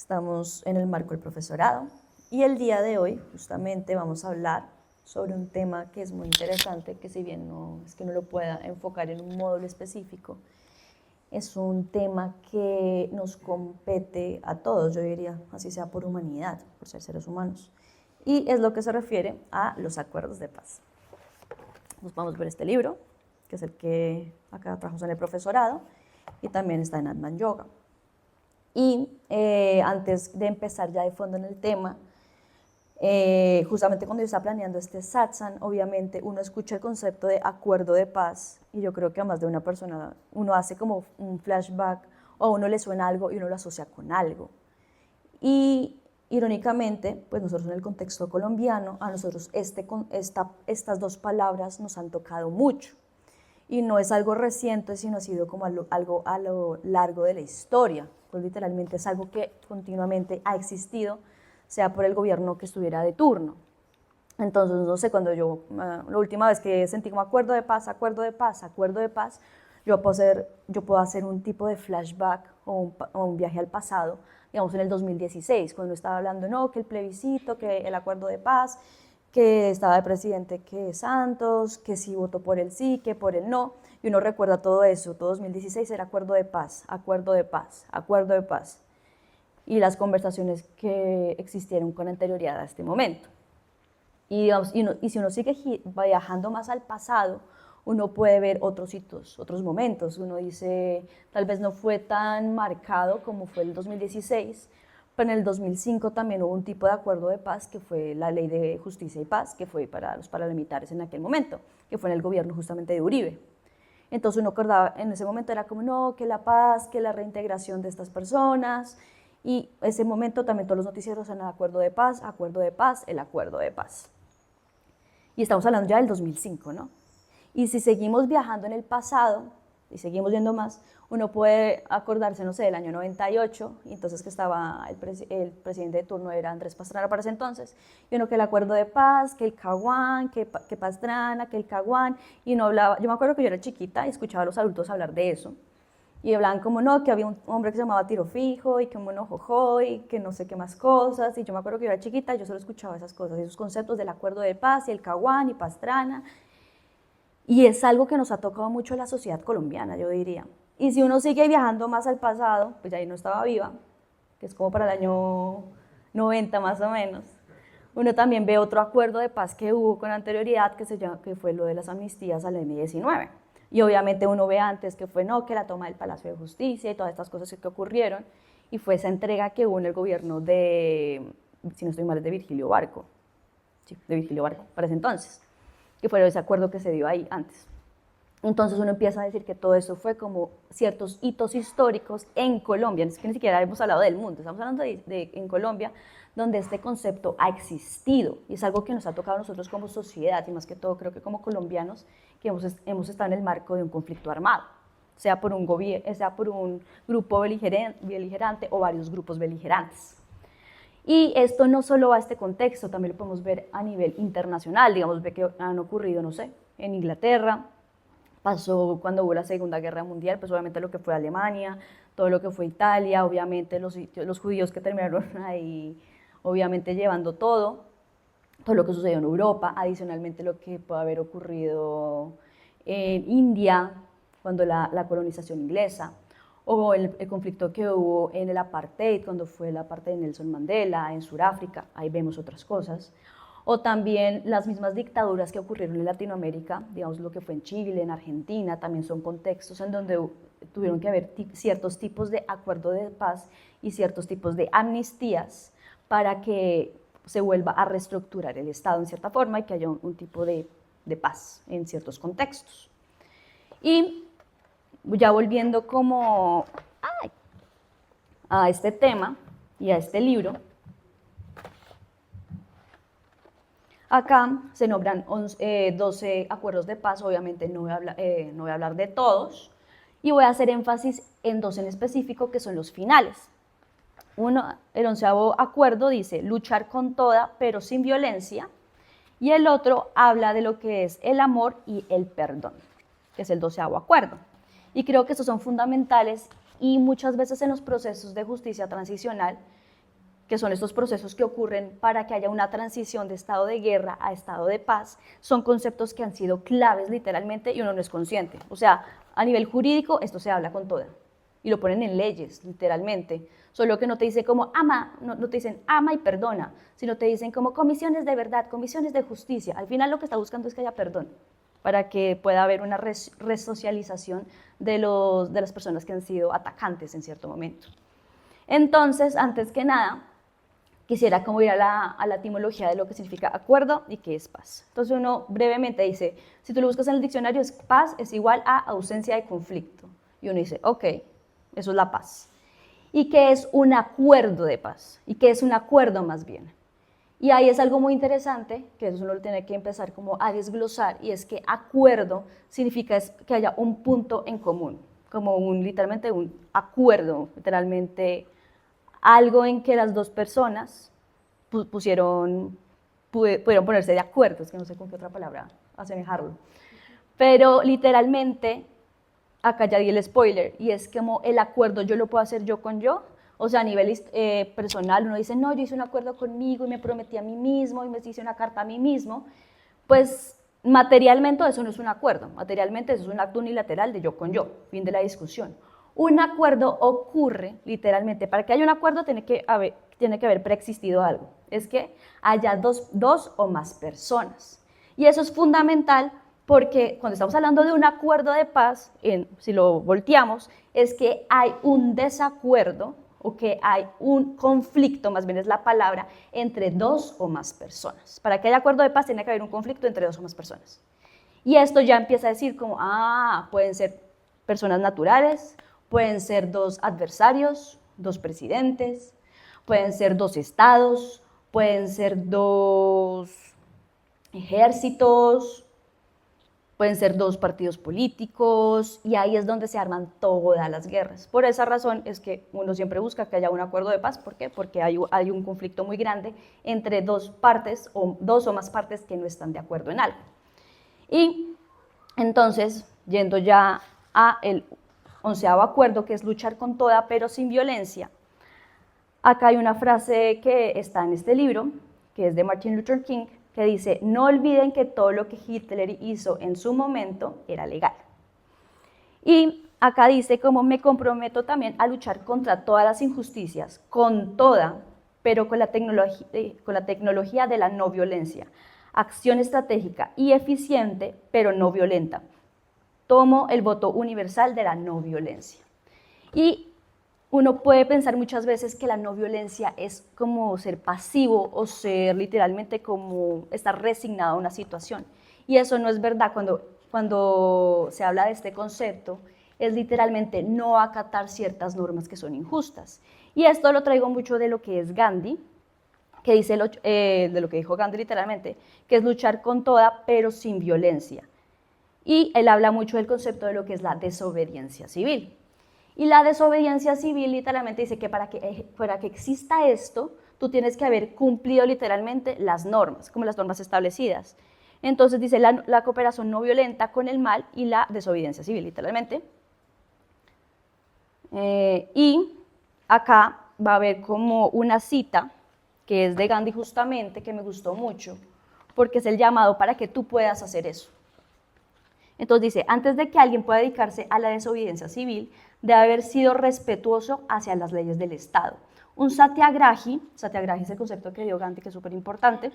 Estamos en el marco del profesorado y el día de hoy justamente vamos a hablar sobre un tema que es muy interesante, que si bien no es que no lo pueda enfocar en un módulo específico, es un tema que nos compete a todos, yo diría, así sea por humanidad, por ser seres humanos, y es lo que se refiere a los acuerdos de paz. Nos vamos a ver este libro, que es el que acá trabajamos en el profesorado, y también está en Atman Yoga. Y antes de empezar ya de fondo en el tema, justamente cuando yo estaba planeando este satsang, obviamente uno escucha el concepto de acuerdo de paz y yo creo que a más de una persona uno hace como un flashback o a uno le suena algo y uno lo asocia con algo. Y irónicamente, pues nosotros en el contexto colombiano, a nosotros estas dos palabras nos han tocado mucho. Y no es algo reciente, sino ha sido como algo a lo largo de la historia. Pues literalmente es algo que continuamente ha existido, sea por el gobierno que estuviera de turno. Entonces, no sé, cuando la última vez que sentí como acuerdo de paz, acuerdo de paz, acuerdo de paz, yo puedo hacer un tipo de flashback o un viaje al pasado, digamos en el 2016, cuando estaba hablando, no, que el plebiscito, que el acuerdo de paz, que estaba de presidente que Santos, que si votó por el sí, que por el no, y uno recuerda todo eso, todo 2016 era acuerdo de paz, acuerdo de paz, acuerdo de paz, y las conversaciones que existieron con anterioridad a este momento. Y si uno sigue viajando más al pasado, uno puede ver otros hitos, otros momentos. Uno dice, tal vez no fue tan marcado como fue el 2016, pero en el 2005 también hubo un tipo de acuerdo de paz que fue la Ley de Justicia y Paz, que fue para los paramilitares en aquel momento, que fue en el gobierno justamente de Uribe. Entonces uno acordaba, en ese momento era como, no, que la paz, que la reintegración de estas personas, y ese momento también todos los noticieros eran acuerdo de paz, el acuerdo de paz. Y estamos hablando ya del 2005, ¿no? Y si seguimos viajando en el pasado, y seguimos viendo más, uno puede acordarse, no sé, del año 98, y entonces que estaba el presidente de turno era Andrés Pastrana para ese entonces, y uno que el acuerdo de paz, que el Caguán, que Pastrana, que el Caguán, y uno hablaba, yo me acuerdo que yo era chiquita y escuchaba a los adultos hablar de eso, y hablaban como no, que había un hombre que se llamaba Tiro Fijo y que un mono jojo y que no sé qué más cosas. Y yo me acuerdo que yo era chiquita y yo solo escuchaba esas cosas, esos conceptos del acuerdo de paz y el Caguán y Pastrana. Y es algo que nos ha tocado mucho a la sociedad colombiana, yo diría. Y si uno sigue viajando más al pasado, pues ya ahí no estaba viva, que es como para el año 90 más o menos, uno también ve otro acuerdo de paz que hubo con anterioridad que fue lo de las amnistías al M-19. Y obviamente uno ve antes que fue no, que la toma del Palacio de Justicia y todas estas cosas que ocurrieron, y fue esa entrega que hubo en el gobierno de, si no estoy mal, de Virgilio Barco, sí, de Virgilio Barco, para ese entonces, que fue ese acuerdo que se dio ahí antes. Entonces uno empieza a decir que todo eso fue como ciertos hitos históricos en Colombia, es que ni siquiera hemos hablado del mundo, estamos hablando en Colombia, donde este concepto ha existido y es algo que nos ha tocado a nosotros como sociedad y más que todo creo que como colombianos que hemos estado en el marco de un conflicto armado, sea por un grupo beligerante o varios grupos beligerantes. Y esto no solo va a este contexto, también lo podemos ver a nivel internacional, digamos, ve que han ocurrido, no sé, en Inglaterra, pasó cuando hubo la Segunda Guerra Mundial, pues obviamente lo que fue Alemania, todo lo que fue Italia, obviamente los judíos que terminaron ahí, obviamente llevando todo lo que sucedió en Europa, adicionalmente lo que puede haber ocurrido en India, cuando la colonización inglesa, o el conflicto que hubo en el apartheid, cuando fue el apartheid de Nelson Mandela, en Sudáfrica, ahí vemos otras cosas, o también las mismas dictaduras que ocurrieron en Latinoamérica, digamos lo que fue en Chile, en Argentina, también son contextos en donde tuvieron que haber ciertos tipos de acuerdo de paz y ciertos tipos de amnistías para que se vuelva a reestructurar el Estado en cierta forma y que haya un tipo de paz en ciertos contextos. Y ya volviendo como a este tema y a este libro, acá se nombran 12 acuerdos de paz, obviamente no voy a hablar de todos, y voy a hacer énfasis en dos en específico que son los finales. El 11º acuerdo dice luchar con toda pero sin violencia, y el otro habla de lo que es el amor y el perdón, que es el 12º acuerdo. Y creo que estos son fundamentales y muchas veces en los procesos de justicia transicional que son estos procesos que ocurren para que haya una transición de estado de guerra a estado de paz, son conceptos que han sido claves literalmente y uno no es consciente. O sea, a nivel jurídico esto se habla con toda y lo ponen en leyes literalmente, solo que no te dicen como ama, no te dicen ama y perdona, sino te dicen como comisiones de verdad, comisiones de justicia. Al final lo que está buscando es que haya perdón, para que pueda haber una resocialización de las personas que han sido atacantes en cierto momento. Entonces, antes que nada, quisiera como ir a la etimología de lo que significa acuerdo y qué es paz. Entonces uno brevemente dice, si tú lo buscas en el diccionario, paz es igual a ausencia de conflicto. Y uno dice, ok, eso es la paz. ¿Y qué es un acuerdo de paz? ¿Y qué es un acuerdo más bien? Y ahí es algo muy interesante, que eso uno lo tiene que empezar como a desglosar, y es que acuerdo significa que haya un punto en común, como literalmente un acuerdo, literalmente algo en que las dos personas pudieron ponerse de acuerdo, es que no sé con qué otra palabra asemejarlo, pero literalmente, acá ya di el spoiler, y es como el acuerdo yo lo puedo hacer yo con yo, o sea, a nivel personal uno dice, no, yo hice un acuerdo conmigo y me prometí a mí mismo y me hice una carta a mí mismo, pues materialmente eso no es un acuerdo, materialmente eso es un acto unilateral de yo con yo, fin de la discusión. Un acuerdo ocurre literalmente, para que haya un acuerdo tiene que haber preexistido algo, es que haya dos o más personas. Y eso es fundamental porque cuando estamos hablando de un acuerdo de paz, si lo volteamos, es que hay un desacuerdo o que hay un conflicto, más bien es la palabra, entre dos o más personas. Para que haya acuerdo de paz tiene que haber un conflicto entre dos o más personas. Y esto ya empieza a decir como, pueden ser personas naturales, pueden ser dos adversarios, dos presidentes, pueden ser dos estados, pueden ser dos ejércitos, pueden ser dos partidos políticos, y ahí es donde se arman todas las guerras. Por esa razón es que uno siempre busca que haya un acuerdo de paz. ¿Por qué? Porque hay un conflicto muy grande entre dos partes o dos o más partes que no están de acuerdo en algo. Y entonces, yendo ya a el 11º acuerdo, que es luchar con toda pero sin violencia, acá hay una frase que está en este libro, que es de Martin Luther King, que dice, no olviden que todo lo que Hitler hizo en su momento era legal. Y acá dice, como me comprometo también a luchar contra todas las injusticias, con toda, pero con la tecnología de la no violencia, acción estratégica y eficiente, pero no violenta. Tomo el voto universal de la no violencia. Y uno puede pensar muchas veces que la no violencia es como ser pasivo o ser literalmente como estar resignado a una situación. Y eso no es verdad. Cuando se habla de este concepto, es literalmente no acatar ciertas normas que son injustas. Y esto lo traigo mucho de lo que es Gandhi, que dice de lo que dijo Gandhi literalmente, que es luchar con toda pero sin violencia. Y él habla mucho del concepto de lo que es la desobediencia civil. Y la desobediencia civil literalmente dice que para que exista esto, tú tienes que haber cumplido literalmente las normas, como las normas establecidas. Entonces dice la cooperación no violenta con el mal y la desobediencia civil, literalmente. Y acá va a haber como una cita que es de Gandhi justamente, que me gustó mucho, porque es el llamado para que tú puedas hacer eso. Entonces dice, antes de que alguien pueda dedicarse a la desobediencia civil, debe haber sido respetuoso hacia las leyes del Estado. Un satyagrahi es el concepto que dio Gandhi, que es súper importante,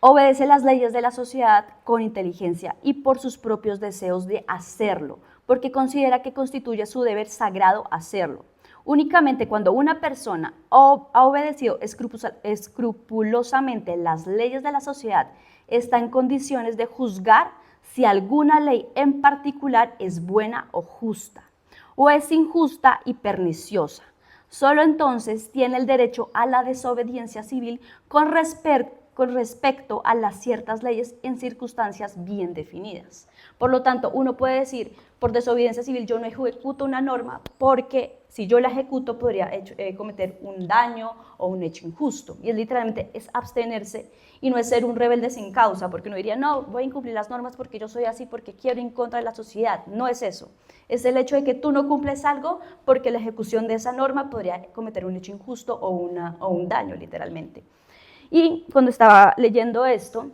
obedece las leyes de la sociedad con inteligencia y por sus propios deseos de hacerlo, porque considera que constituye su deber sagrado hacerlo. Únicamente cuando una persona ha obedecido escrupulosamente las leyes de la sociedad, está en condiciones de juzgar si alguna ley en particular es buena o justa, o es injusta y perniciosa. Solo entonces tiene el derecho a la desobediencia civil con respecto a las ciertas leyes en circunstancias bien definidas. Por lo tanto, uno puede decir, por desobediencia civil yo no ejecuto una norma porque si yo la ejecuto podría cometer un daño o un hecho injusto. Y es literalmente es abstenerse y no es ser un rebelde sin causa, porque uno diría, no, voy a incumplir las normas porque yo soy así, porque quiero ir en contra de la sociedad. No es eso. Es el hecho de que tú no cumples algo porque la ejecución de esa norma podría cometer un hecho injusto o un daño, literalmente. Y cuando estaba leyendo esto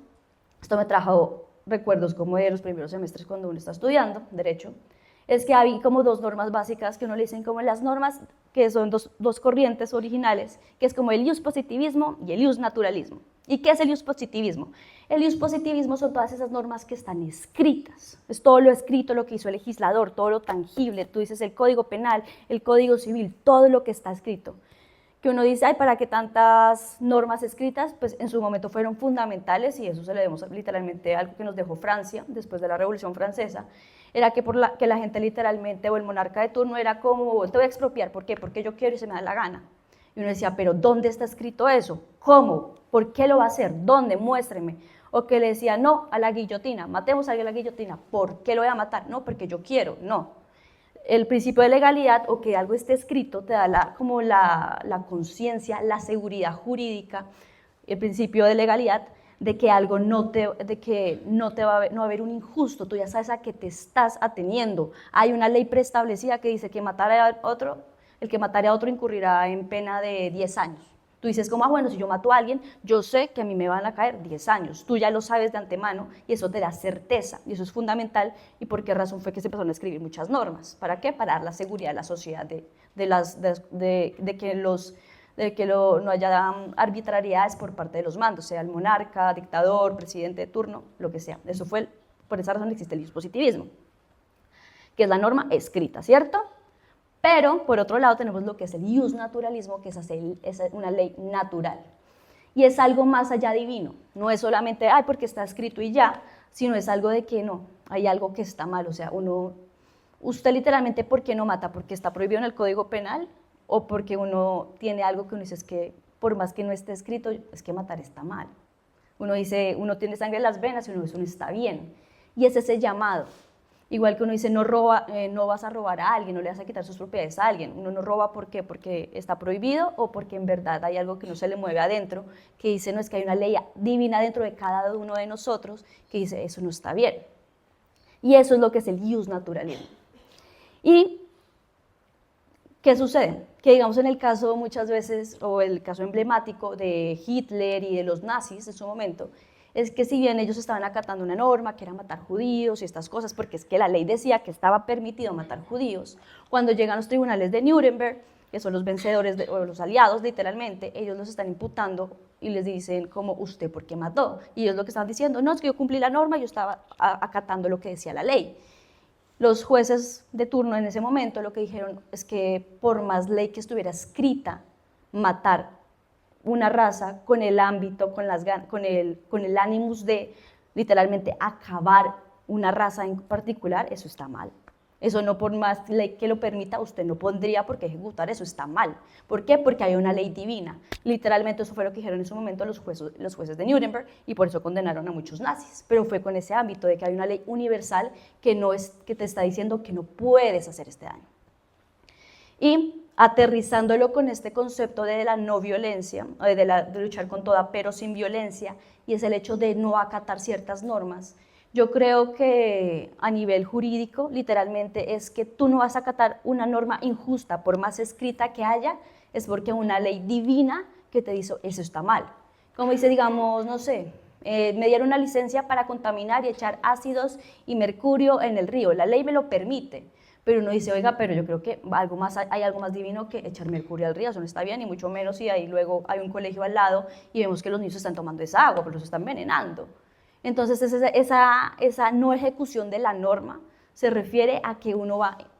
me trajo recuerdos como de los primeros semestres cuando uno está estudiando Derecho, es que hay como dos normas básicas que uno le dicen como las normas, que son dos corrientes originales, que es como el iuspositivismo y el iusnaturalismo. ¿Y qué es el iuspositivismo? El iuspositivismo son todas esas normas que están escritas, es todo lo escrito, lo que hizo el legislador, todo lo tangible, tú dices el Código Penal, el Código Civil, todo lo que está escrito. Que uno dice, ay, ¿para qué tantas normas escritas? Pues en su momento fueron fundamentales y eso se le debemos literalmente a algo que nos dejó Francia después de la Revolución Francesa, era que, que la gente literalmente o el monarca de turno era como, te voy a expropiar, ¿por qué? Porque yo quiero y se me da la gana. Y uno decía, pero ¿dónde está escrito eso? ¿Cómo? ¿Por qué lo va a hacer? ¿Dónde? Muéstreme. O que le decía, no, a la guillotina, matemos a alguien a la guillotina. ¿Por qué lo voy a matar? No, porque yo quiero, no. El principio de legalidad o que algo esté escrito te da como la conciencia, la seguridad jurídica, el principio de legalidad de que algo no va a haber un injusto, tú ya sabes a qué te estás ateniendo. Hay una ley preestablecida que dice que el que matare a otro incurrirá en pena de 10 años. Tú dices como, bueno, si yo mato a alguien, yo sé que a mí me van a caer 10 años. Tú ya lo sabes de antemano y eso te da certeza. Y eso es fundamental. ¿Y por qué razón fue que se empezaron a escribir muchas normas? ¿Para qué? Para dar la seguridad a la sociedad de que no haya arbitrariedades por parte de los mandos, sea el monarca, dictador, presidente de turno, lo que sea. Por esa razón existe el dispositivismo, que es la norma escrita, ¿cierto? Pero, por otro lado, tenemos lo que es el iusnaturalismo, que es una ley natural. Y es algo más allá divino. No es solamente, ay, porque está escrito y ya, sino es algo de que no, hay algo que está mal. O sea, usted literalmente, ¿por qué no mata? ¿Porque está prohibido en el Código Penal? ¿O porque uno tiene algo que uno dice, es que por más que no esté escrito, es que matar está mal? Uno dice, uno tiene sangre en las venas y uno dice, uno está bien. Y es ese llamado. Igual que uno dice, no vas a robar a alguien, no le vas a quitar sus propiedades a alguien. Uno no roba, ¿por qué? Porque está prohibido o porque en verdad hay algo que no se le mueve adentro, que dice, no, es que hay una ley divina dentro de cada uno de nosotros que dice, eso no está bien. Y eso es lo que es el iusnaturalismo. ¿Y qué sucede? Que digamos en el caso muchas veces, o el caso emblemático de Hitler y de los nazis en su momento, es que si bien ellos estaban acatando una norma que era matar judíos y estas cosas, porque es que la ley decía que estaba permitido matar judíos, cuando llegan los tribunales de Nuremberg, que son los vencedores o los aliados literalmente, ellos los están imputando y les dicen como, ¿usted por qué mató? Y ellos lo que están diciendo, no, es que yo cumplí la norma, yo estaba acatando lo que decía la ley. Los jueces de turno en ese momento lo que dijeron es que por más ley que estuviera escrita, matar una raza con el ámbito, con el ánimos de literalmente acabar una raza en particular, eso está mal. Eso no, por más ley que lo permita, usted no pondría por qué ejecutar, eso está mal. ¿Por qué? Porque hay una ley divina. Literalmente eso fue lo que dijeron en su momento los jueces de Nuremberg y por eso condenaron a muchos nazis. Pero fue con ese ámbito de que hay una ley universal que te está diciendo que no puedes hacer este daño. Y aterrizándolo con este concepto de la no violencia, de luchar con toda pero sin violencia, y es el hecho de no acatar ciertas normas. Yo creo que a nivel jurídico, literalmente, es que tú no vas a acatar una norma injusta, por más escrita que haya, es porque una ley divina que te dice, eso está mal. Como dice, digamos, no sé, me dieron una licencia para contaminar y echar ácidos y mercurio en el río, la ley me lo permite. Pero uno dice, oiga, pero yo creo que hay algo más divino que echar mercurio al río, eso no está bien, y mucho menos si ahí luego hay un colegio al lado y vemos que los niños están tomando esa agua, pero se están envenenando. Entonces esa no ejecución de la norma se refiere a que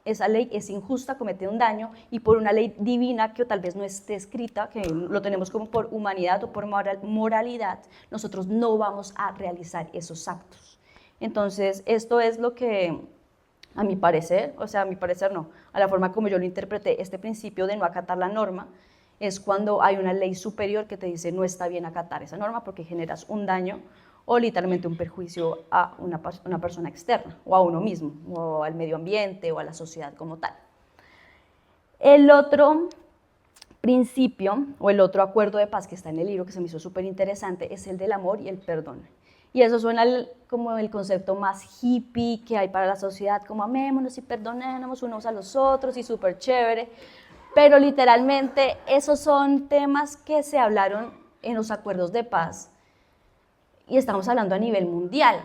esa ley es injusta, comete un daño, y por una ley divina que tal vez no esté escrita, que lo tenemos como por humanidad o por moralidad, nosotros no vamos a realizar esos actos. Entonces esto es lo que, a mi parecer, o sea, a mi parecer no, a la forma como yo lo interpreté, este principio de no acatar la norma, es cuando hay una ley superior que te dice no está bien acatar esa norma porque generas un daño o literalmente un perjuicio a una persona externa, o a uno mismo, o al medio ambiente, o a la sociedad como tal. El otro principio o el otro acuerdo de paz que está en el libro, que se me hizo súper interesante, es el del amor y el perdón. Y eso suena como el concepto más hippie que hay para la sociedad, como amémonos y perdonémonos unos a los otros y súper chévere. Pero literalmente esos son temas que se hablaron en los acuerdos de paz y estamos hablando a nivel mundial.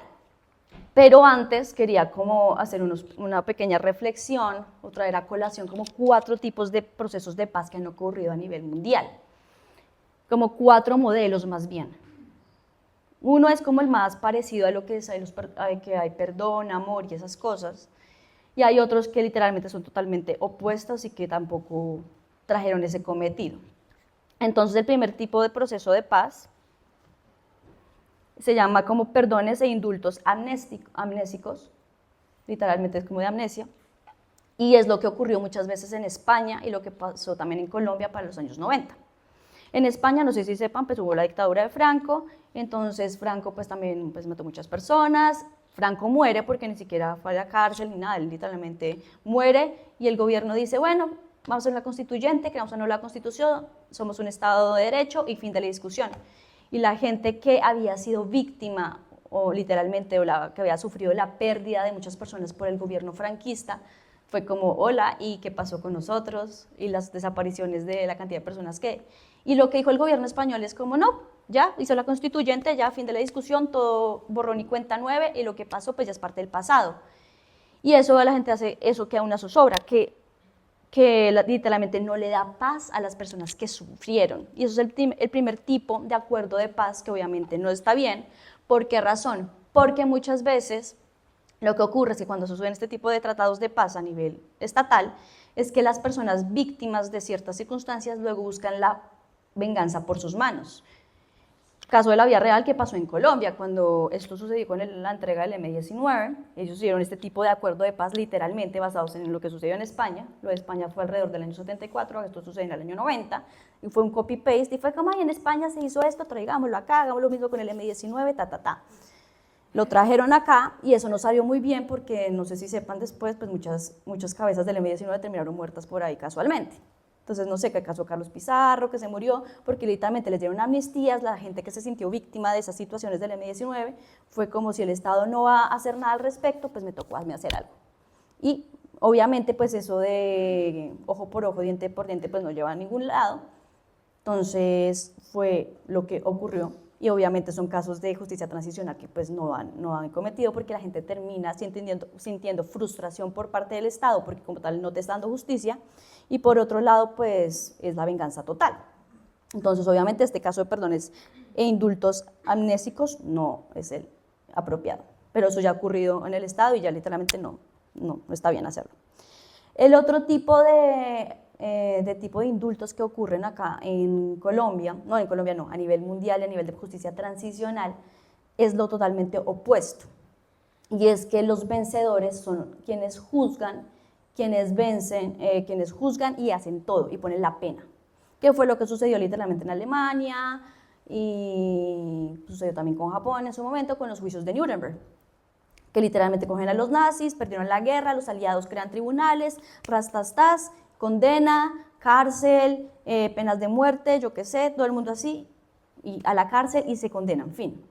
Pero antes quería como hacer una pequeña reflexión o traer a colación como 4 tipos de procesos de paz que han ocurrido a nivel mundial, como 4 modelos más bien. Uno es como el más parecido a lo que es que hay perdón, amor y esas cosas, y hay otros que literalmente son totalmente opuestos y que tampoco trajeron ese cometido. Entonces el primer tipo de proceso de paz se llama como perdones e indultos amnésicos, literalmente es como de amnesia, y es lo que ocurrió muchas veces en España y lo que pasó también en Colombia para los años 90. En España, no sé si sepan, pues hubo la dictadura de Franco, entonces Franco pues también mató muchas personas. Franco muere porque ni siquiera fue a la cárcel ni nada, él literalmente muere y el gobierno dice, bueno, vamos a hacer una constituyente, creamos una nueva constitución, somos un Estado de Derecho y fin de la discusión. Y la gente que había sido víctima o literalmente que había sufrido la pérdida de muchas personas por el gobierno franquista, fue como, hola, ¿y qué pasó con nosotros? Y las desapariciones de la cantidad de personas que... Y lo que dijo el gobierno español es como, no, ya hizo la constituyente, ya fin de la discusión, todo borrón y cuenta nueve, y lo que pasó pues ya es parte del pasado. Y eso la gente hace, eso queda una zozobra, que literalmente no le da paz a las personas que sufrieron. Y eso es el primer tipo de acuerdo de paz que obviamente no está bien. ¿Por qué razón? Porque muchas veces lo que ocurre es que cuando suceden este tipo de tratados de paz a nivel estatal, es que las personas víctimas de ciertas circunstancias luego buscan la venganza por sus manos. Caso de la vida real que pasó en Colombia, cuando esto sucedió con la entrega del M-19, ellos hicieron este tipo de acuerdo de paz literalmente basados en lo que sucedió en España. Lo de España fue alrededor del año 74, esto sucedió en el año 90, y fue un copy-paste, y fue como, ay, en España se hizo esto, traigámoslo acá, hagamos lo mismo con el M-19, Lo trajeron acá y eso no salió muy bien porque, no sé si sepan después, pues muchas cabezas del M-19 terminaron muertas por ahí casualmente. Entonces, no sé qué caso Carlos Pizarro, que se murió, porque literalmente les dieron amnistías, la gente que se sintió víctima de esas situaciones del M-19, fue como si el Estado no va a hacer nada al respecto, pues me tocó a mí hacer algo. Y obviamente, pues eso de ojo por ojo, diente por diente, pues no lleva a ningún lado. Entonces, fue lo que ocurrió. Y obviamente son casos de justicia transicional que pues no han cometido porque la gente termina sintiendo frustración por parte del Estado porque como tal no te está dando justicia, y por otro lado pues es la venganza total. Entonces obviamente este caso de perdones e indultos amnésicos no es el apropiado, pero eso ya ha ocurrido en el Estado y ya literalmente no está bien hacerlo. El otro tipo de indultos que ocurren acá en Colombia, a nivel mundial y a nivel de justicia transicional, es lo totalmente opuesto. Y es que los vencedores son quienes juzgan, quienes juzgan y hacen todo y ponen la pena. Que fue lo que sucedió literalmente en Alemania y sucedió también con Japón en su momento con los juicios de Nuremberg, que literalmente cogen a los nazis, perdieron la guerra, los aliados crean tribunales, rastastas, condena, cárcel, penas de muerte, yo qué sé, todo el mundo así, y a la cárcel y se condenan, fin.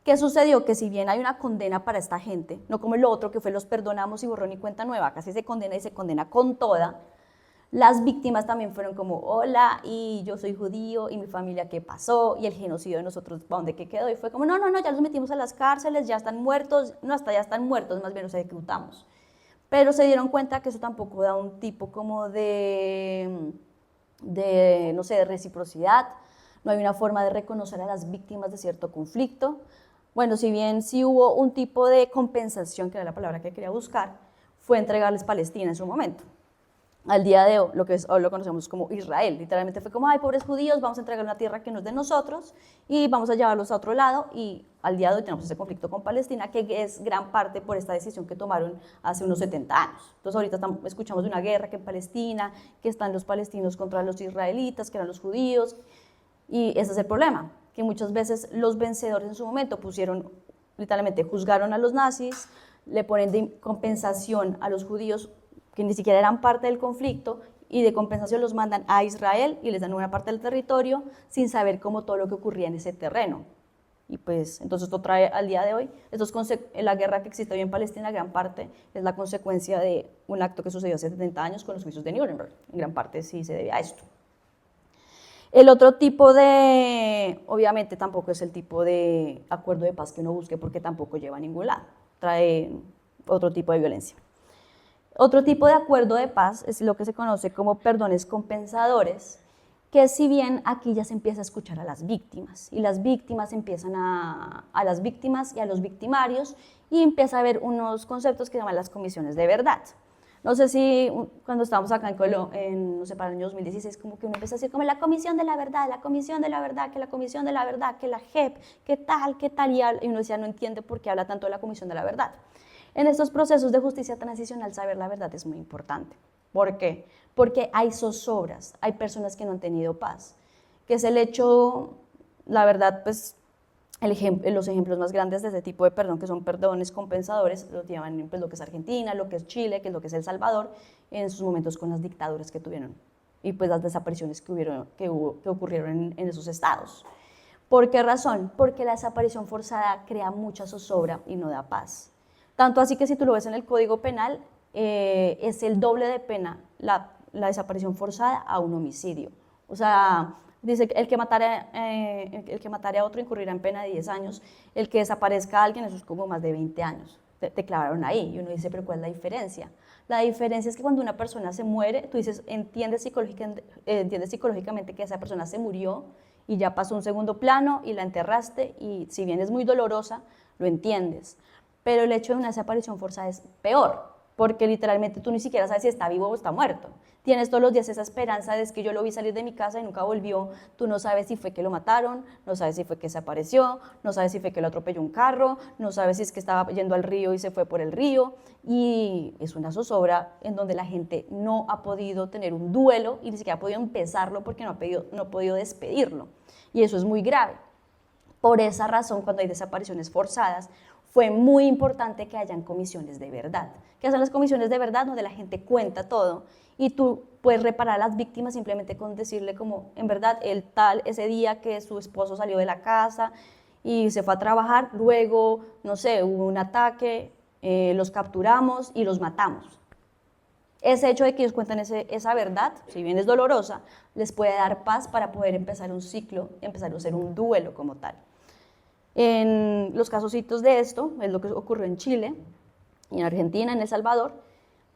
¿Qué sucedió? Que si bien hay una condena para esta gente, no como el otro que fue los perdonamos y borrón y cuenta nueva, casi se condena y se condena con toda, las víctimas también fueron como, hola, y yo soy judío, y mi familia, ¿qué pasó? Y el genocidio de nosotros, ¿para dónde quedó? Y fue como, no, ya los metimos a las cárceles, ya están muertos, no, hasta ya están muertos, más bien los ejecutamos. Pero se dieron cuenta que eso tampoco da un tipo como de no sé, de reciprocidad, no hay una forma de reconocer a las víctimas de cierto conflicto. Bueno, si bien sí hubo un tipo de compensación, que era la palabra que quería buscar, fue entregarles Palestina en su momento. Al día de hoy, hoy lo conocemos como Israel, literalmente fue como, ay, pobres judíos, vamos a entregar una tierra que no es de nosotros y vamos a llevarlos a otro lado, y al día de hoy tenemos ese conflicto con Palestina, que es gran parte por esta decisión que tomaron hace unos 70 años. Entonces ahorita escuchamos de una guerra que en Palestina, que están los palestinos contra los israelitas, que eran los judíos, y ese es el problema, que muchas veces los vencedores en su momento literalmente juzgaron a los nazis, le ponen de compensación a los judíos que ni siquiera eran parte del conflicto, y de compensación los mandan a Israel y les dan una parte del territorio sin saber cómo todo lo que ocurría en ese terreno. Y pues entonces esto trae al día de hoy, la guerra que existe hoy en Palestina, gran parte es la consecuencia de un acto que sucedió hace 70 años con los juicios de Nuremberg. En gran parte sí se debe a esto. El otro tipo de, obviamente tampoco es el tipo de acuerdo de paz que uno busque porque tampoco lleva a ningún lado, trae otro tipo de violencia. Otro tipo de acuerdo de paz es lo que se conoce como perdones compensadores, que si bien aquí ya se empieza a escuchar a las víctimas, y las víctimas empiezan a las víctimas y a los victimarios, y empieza a haber unos conceptos que se llaman las comisiones de verdad. No sé si cuando estábamos acá no sé, para el año 2016, como que uno empieza a decir como la comisión de la verdad, la comisión de la verdad, que la comisión de la verdad, que la JEP, que tal, y uno decía no entiende por qué habla tanto de la comisión de la verdad. En estos procesos de justicia transicional, saber la verdad es muy importante. ¿Por qué? Porque hay zozobras, hay personas que no han tenido paz, que es el hecho, la verdad, pues, los ejemplos más grandes de este tipo de perdón, que son perdones compensadores, lo llevan pues, lo que es Argentina, lo que es Chile, que es lo que es El Salvador, en sus momentos con las dictaduras que tuvieron y pues las desapariciones que ocurrieron en esos estados. ¿Por qué razón? Porque la desaparición forzada crea mucha zozobra y no da paz. Tanto así que si tú lo ves en el Código Penal, es el doble de pena la desaparición forzada a un homicidio. O sea, dice que el que matare a otro incurrirá en pena de 10 años, el que desaparezca a alguien, eso es como más de 20 años. Te clavaron ahí y uno dice, pero ¿cuál es la diferencia? La diferencia es que cuando una persona se muere, tú dices, entiendes psicológicamente que esa persona se murió y ya pasó un segundo plano y la enterraste y si bien es muy dolorosa, lo entiendes. Pero el hecho de una desaparición forzada es peor, porque literalmente tú ni siquiera sabes si está vivo o está muerto. Tienes todos los días esa esperanza de que yo lo vi salir de mi casa y nunca volvió. Tú no sabes si fue que lo mataron, no sabes si fue que se apareció, no sabes si fue que lo atropelló un carro, no sabes si es que estaba yendo al río y se fue por el río. Y es una zozobra en donde la gente no ha podido tener un duelo y ni siquiera ha podido empezarlo porque no ha podido despedirlo. Y eso es muy grave. Por esa razón, cuando hay desapariciones forzadas, fue muy importante que hayan comisiones de verdad. ¿Qué son las comisiones de verdad? Donde la gente cuenta todo y tú puedes reparar a las víctimas simplemente con decirle como, en verdad, ese día que su esposo salió de la casa y se fue a trabajar, luego, no sé, hubo un ataque, los capturamos y los matamos. Ese hecho de que ellos cuentan esa verdad, si bien es dolorosa, les puede dar paz para poder empezar un ciclo, empezar a hacer un duelo como tal. En los casositos de esto, es lo que ocurrió en Chile, en Argentina, en El Salvador,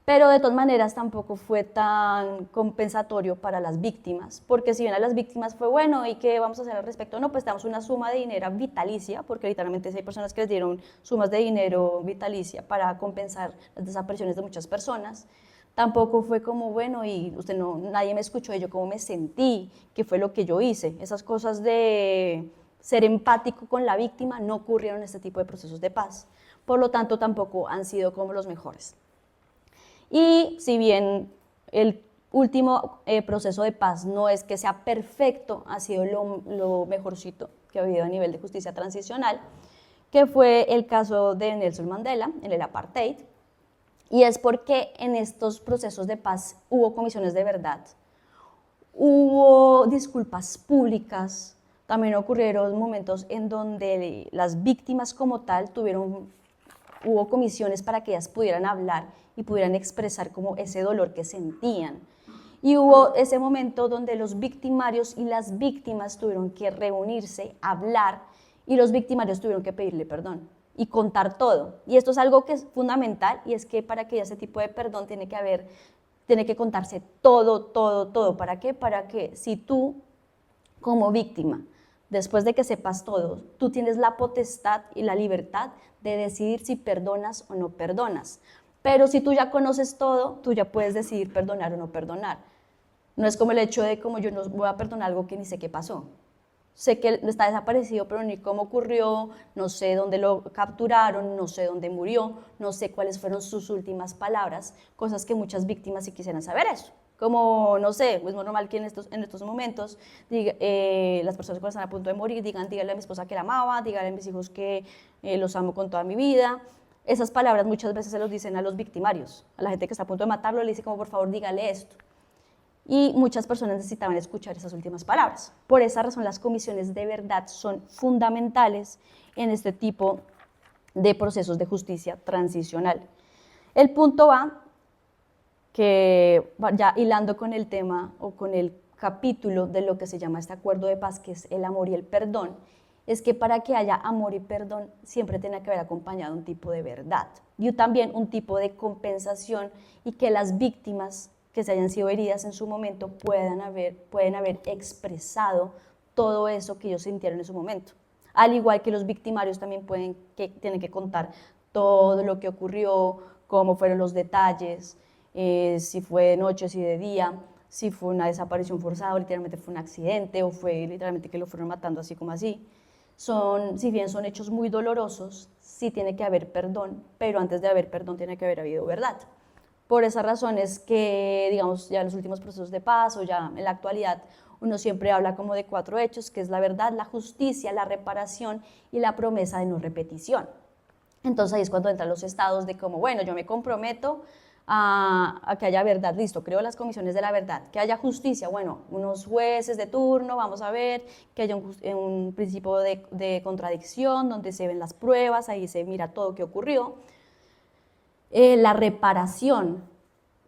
pero de todas maneras tampoco fue tan compensatorio para las víctimas, porque si bien a las víctimas fue bueno, ¿y qué vamos a hacer al respecto? No, pues damos una suma de dinero vitalicia, porque literalmente hay personas que les dieron sumas de dinero vitalicia para compensar las desapariciones de muchas personas. Tampoco fue como, bueno, y nadie me escuchó, y yo cómo me sentí, qué fue lo que yo hice. Esas cosas de ser empático con la víctima no ocurrieron en este tipo de procesos de paz. Por lo tanto, tampoco han sido como los mejores. Y si bien el último proceso de paz no es que sea perfecto, ha sido lo mejorcito que ha habido a nivel de justicia transicional, que fue el caso de Nelson Mandela en el apartheid, y es porque en estos procesos de paz hubo comisiones de verdad, hubo disculpas públicas, también ocurrieron momentos en donde las víctimas como tal hubo comisiones para que ellas pudieran hablar y pudieran expresar como ese dolor que sentían. Y hubo ese momento donde los victimarios y las víctimas tuvieron que reunirse, hablar, y los victimarios tuvieron que pedirle perdón y contar todo. Y esto es algo que es fundamental, y es que para que haya ese tipo de perdón tiene que contarse todo, todo, todo. ¿Para qué? Para que si tú, como víctima, después de que sepas todo, tú tienes la potestad y la libertad de decidir si perdonas o no perdonas. Pero si tú ya conoces todo, tú ya puedes decidir perdonar o no perdonar. No es como el hecho de como yo no voy a perdonar algo que ni sé qué pasó. Sé que está desaparecido, pero ni cómo ocurrió, no sé dónde lo capturaron, no sé dónde murió, no sé cuáles fueron sus últimas palabras, cosas que muchas víctimas sí quisieran saber eso. Como, no sé, es muy normal que en estos momentos las personas cuando están a punto de morir dígale a mi esposa que la amaba, dígale a mis hijos que los amo con toda mi vida. Esas palabras muchas veces se los dicen a los victimarios, a la gente que está a punto de matarlo, le dice como por favor dígale esto. y muchas personas necesitaban escuchar esas últimas palabras. Por esa razón, las comisiones de verdad son fundamentales en este tipo de procesos de justicia transicional. El punto A, que ya hilando con el tema o con el capítulo de lo que se llama este acuerdo de paz, que es el amor y el perdón, es que para que haya amor y perdón siempre tiene que haber acompañado un tipo de verdad y también un tipo de compensación, y que las víctimas que se hayan sido heridas en su momento pueden haber expresado todo eso que ellos sintieron en su momento. Al igual que los victimarios también tienen que contar todo lo que ocurrió, cómo fueron los detalles, si fue de noche, si de día, si fue una desaparición forzada o literalmente fue un accidente o fue literalmente que lo fueron matando así como así. Si bien son hechos muy dolorosos, sí tiene que haber perdón, pero antes de haber perdón tiene que haber habido verdad. Por esa razón es que, digamos, ya en los últimos procesos de paz o ya en la actualidad, uno siempre habla como de 4 hechos, que es la verdad, la justicia, la reparación y la promesa de no repetición. Entonces ahí es cuando entran los estados de como, bueno, yo me comprometo a que haya verdad, listo, creo las comisiones de la verdad, que haya justicia, bueno, unos jueces de turno, vamos a ver, que haya un principio de contradicción, donde se ven las pruebas, ahí se mira todo que ocurrió. La reparación,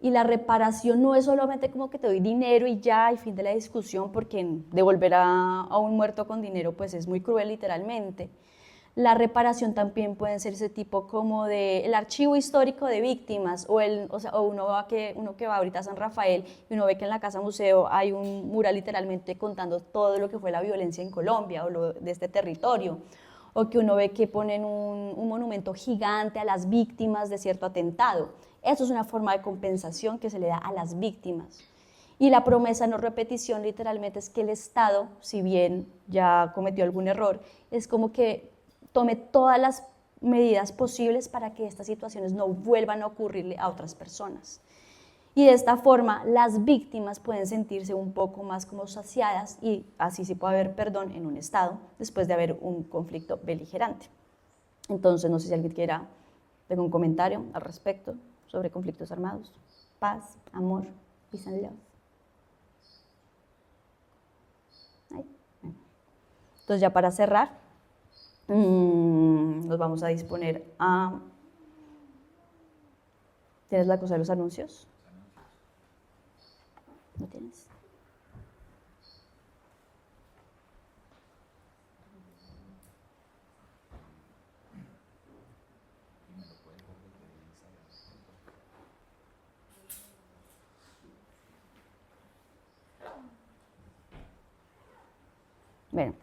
y la reparación no es solamente como que te doy dinero y ya, y fin de la discusión, porque devolver a un muerto con dinero pues es muy cruel literalmente. La reparación también puede ser ese tipo como de el archivo histórico de víctimas, o uno que va ahorita a San Rafael y uno ve que en la Casa Museo hay un mural literalmente contando todo lo que fue la violencia en Colombia o de este territorio, o que uno ve que ponen un monumento gigante a las víctimas de cierto atentado. Eso es una forma de compensación que se le da a las víctimas. Y la promesa no repetición literalmente es que el Estado, si bien ya cometió algún error, es como que tome todas las medidas posibles para que estas situaciones no vuelvan a ocurrirle a otras personas. Y de esta forma las víctimas pueden sentirse un poco más como saciadas, y así sí puede haber perdón en un Estado después de haber un conflicto beligerante. Entonces, no sé si alguien quiera tenga un comentario al respecto sobre conflictos armados. Paz, amor, peace and love. Entonces, ya para cerrar, nos vamos a disponer a... ¿Tienes la cosa de los anuncios? ¿No tienes? Bueno,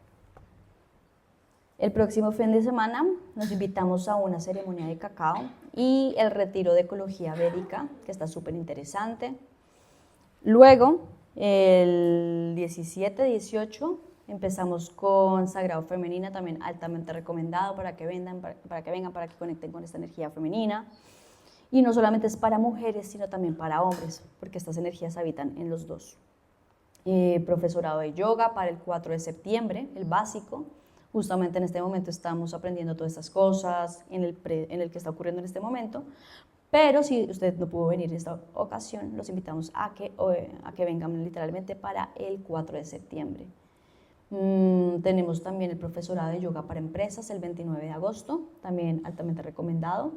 el próximo fin de semana nos invitamos a una ceremonia de cacao y el retiro de ecología védica, que está súper interesante. Luego, el 17, 18, empezamos con Sagrado Femenina, también altamente recomendado para que vengan, para que conecten con esta energía femenina. Y no solamente es para mujeres, sino también para hombres, porque estas energías habitan en los dos. Profesorado de yoga para el 4 de septiembre, el básico. Justamente en este momento estamos aprendiendo todas estas cosas en el que está ocurriendo en este momento. Pero si usted no pudo venir en esta ocasión, los invitamos a que vengan literalmente para el 4 de septiembre. Tenemos también el profesorado de yoga para empresas el 29 de agosto, también altamente recomendado.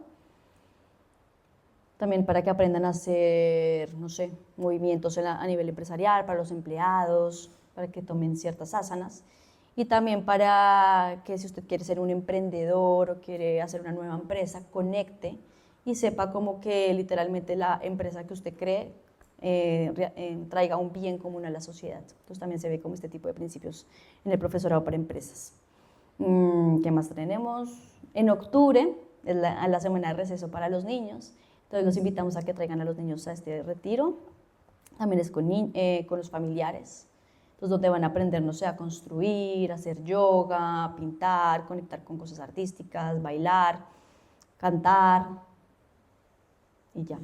También para que aprendan a hacer, no sé, movimientos a nivel empresarial, para los empleados, para que tomen ciertas asanas. Y también para que si usted quiere ser un emprendedor o quiere hacer una nueva empresa, conecte y sepa como que literalmente la empresa que usted cree traiga un bien común a la sociedad. Entonces también se ve como este tipo de principios en el profesorado para empresas. ¿Qué más tenemos? En octubre es la semana de receso para los niños. Entonces los invitamos a que traigan a los niños a este retiro. También es con los familiares. Entonces donde van a aprender, no sé, a construir, a hacer yoga, pintar, conectar con cosas artísticas, bailar, cantar y ya.